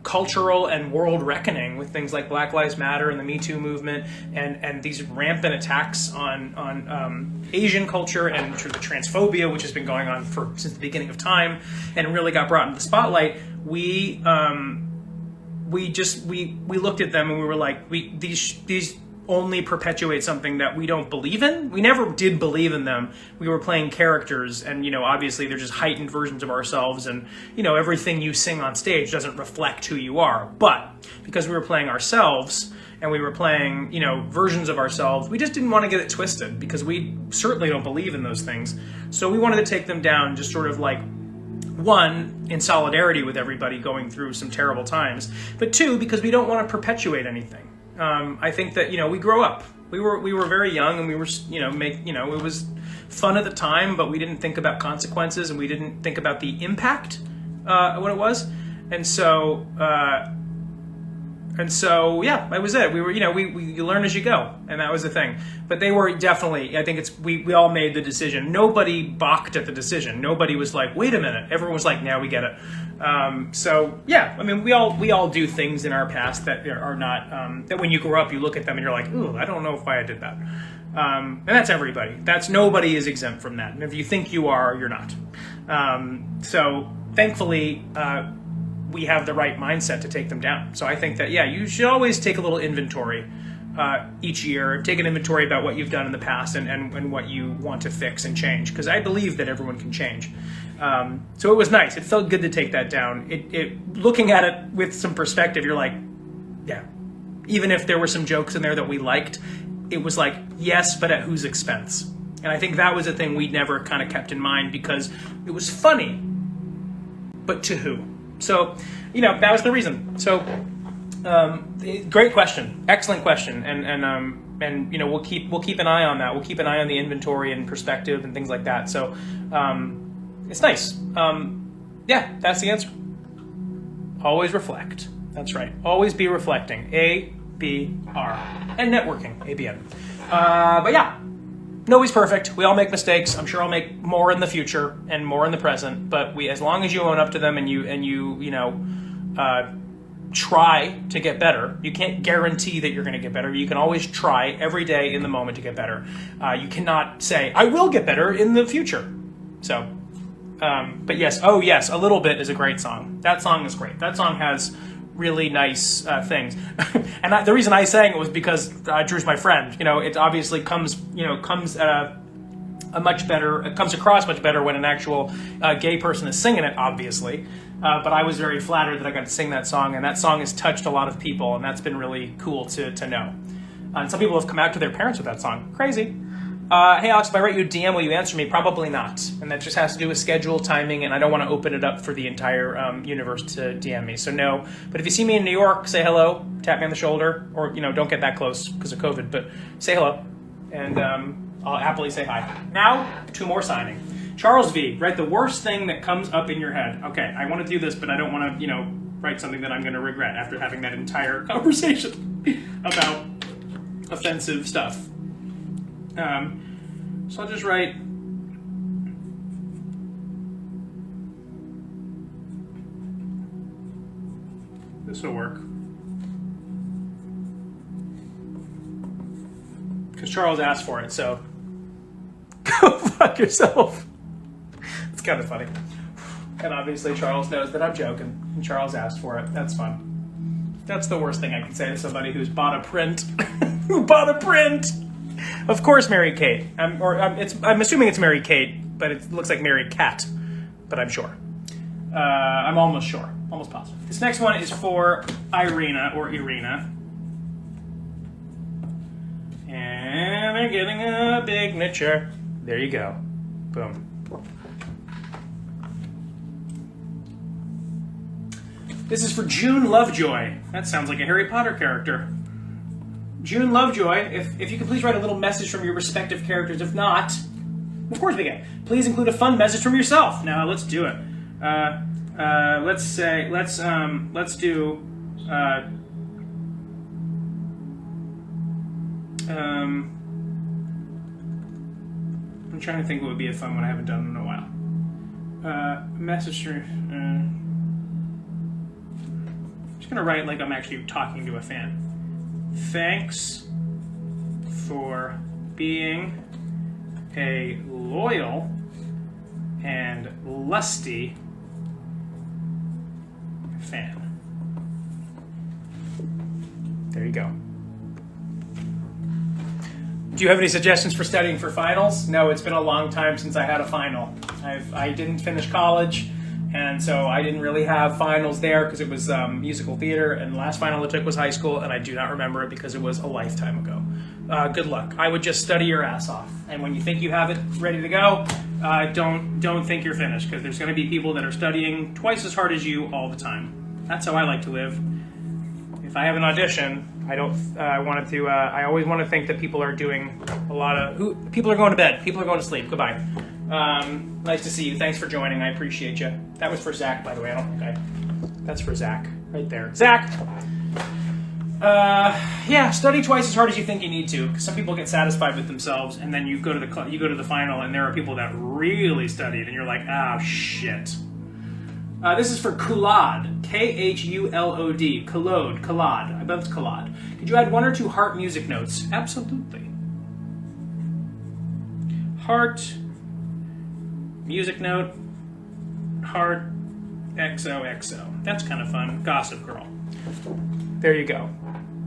cultural and world reckoning with things like Black Lives Matter and the Me Too movement and these rampant attacks on Asian culture and sort of the transphobia, which has been going on since the beginning of time and really got brought into the spotlight, we looked at them and we were like, these only perpetuate something that we don't believe in. We never did believe in them. We were playing characters, and obviously they're just heightened versions of ourselves, and everything you sing on stage doesn't reflect who you are. But because we were playing ourselves and we were playing versions of ourselves, we just didn't want to get it twisted because we certainly don't believe in those things. So we wanted to take them down, just sort of like, one, in solidarity with everybody going through some terrible times, but two, because we don't want to perpetuate anything. I think that we grow up. We were very young, and we were it was fun at the time, but we didn't think about consequences, and we didn't think about the impact what it was. And so And so, yeah, that was it. We were, you learn as you go, and that was the thing. But they were definitely, I think we all made the decision. Nobody balked at the decision. Nobody was like, wait a minute. Everyone was like, now we get it. So, yeah, I mean, we all do things in our past that are not, that when you grow up, you look at them and you're like, ooh, I don't know why I did that. And that's everybody. Nobody is exempt from that. And if you think you are, you're not. So, thankfully, we have the right mindset to take them down. So I think that, yeah, you should always take a little inventory each year. Take an inventory about what you've done in the past and what you want to fix and change. Because I believe that everyone can change. So it was nice. It felt good to take that down. Looking at it with some perspective, you're like, yeah. Even if there were some jokes in there that we liked, it was like, yes, but at whose expense? And I think that was a thing we never kind of kept in mind because it was funny, but to who? So, that was the reason. So, great question, excellent question, and we'll keep an eye on that. We'll keep an eye on the inventory and perspective and things like that. So, it's nice. Yeah, that's the answer. Always reflect. That's right. Always be reflecting. ABR and networking. ABN. But yeah. Nobody's perfect. We all make mistakes. I'm sure I'll make more in the future and more in the present. But as long as you own up to them and you try to get better. You can't guarantee that you're going to get better. You can always try every day in the moment to get better. You cannot say I will get better in the future. So, but yes, A Little Bit is a great song. That song is great. That song has really nice things. And the reason I sang it was because Drew's my friend. It obviously comes at it comes across much better when an actual gay person is singing it, obviously. But I was very flattered that I got to sing that song, and that song has touched a lot of people, and that's been really cool to know. And some people have come out to their parents with that song. Crazy. Hey, Alex, if I write you a DM, will you answer me? Probably not. And that just has to do with schedule, timing, and I don't want to open it up for the entire universe to DM me. So no. But if you see me in New York, say hello, tap me on the shoulder, or, don't get that close because of COVID, but say hello, and I'll happily say hi. Now, 2 more signing. Charles V, write the worst thing that comes up in your head. Okay, I want to do this, but I don't want to, write something that I'm going to regret after having that entire conversation about offensive stuff. So I'll just write this will work because Charles asked for it, so go fuck yourself. It's kind of funny, and obviously Charles knows that I'm joking, and Charles asked for it. That's fun. That's the worst thing I can say to somebody who's bought a print. Who bought a print? Of course, Mary Kate. I'm assuming it's Mary Kate, but it looks like Mary Cat. But I'm sure. I'm almost sure. Almost positive. This next one is for Irina or Irina. And they're getting a big signature. There you go. Boom. This is for June Lovejoy. That sounds like a Harry Potter character. June Lovejoy, if you could please write a little message from your respective characters. If not, of course we can. Please include a fun message from yourself. Now let's do it. Let's do. I'm trying to think what would be a fun one I haven't done in a while. Message. I'm just gonna write like I'm actually talking to a fan. Thanks for being a loyal and lusty fan. There you go. Do you have any suggestions for studying for finals? No, it's been a long time since I had a final. I didn't finish college, and so I didn't really have finals there because it was musical theater, and the last final I took was high school, and I do not remember it because it was a lifetime ago. Good luck. I would just study your ass off, and when you think you have it ready to go, don't think you're finished, because there's going to be people that are studying twice as hard as you all the time. That's how I like to live. If I have an audition, I always want to think that people are doing a lot of... people are going to bed. People are going to sleep. Goodbye. Nice to see you. Thanks for joining. I appreciate you. That was for Zach, by the way. That's for Zach right there. Zach! Yeah, study twice as hard as you think you need to. 'Cause some people get satisfied with themselves, and then you go to the final, and there are people that really studied, and you're like, ah, shit. This is for Khulad, Khulod, Khulad. I bet it's Khulad. Could you add 1 or 2 heart music notes? Absolutely. Heart, music note, heart, XOXO. That's kind of fun. Gossip Girl. There you go.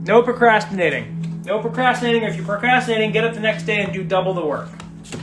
No procrastinating. No procrastinating. If you're procrastinating, get up the next day and do double the work.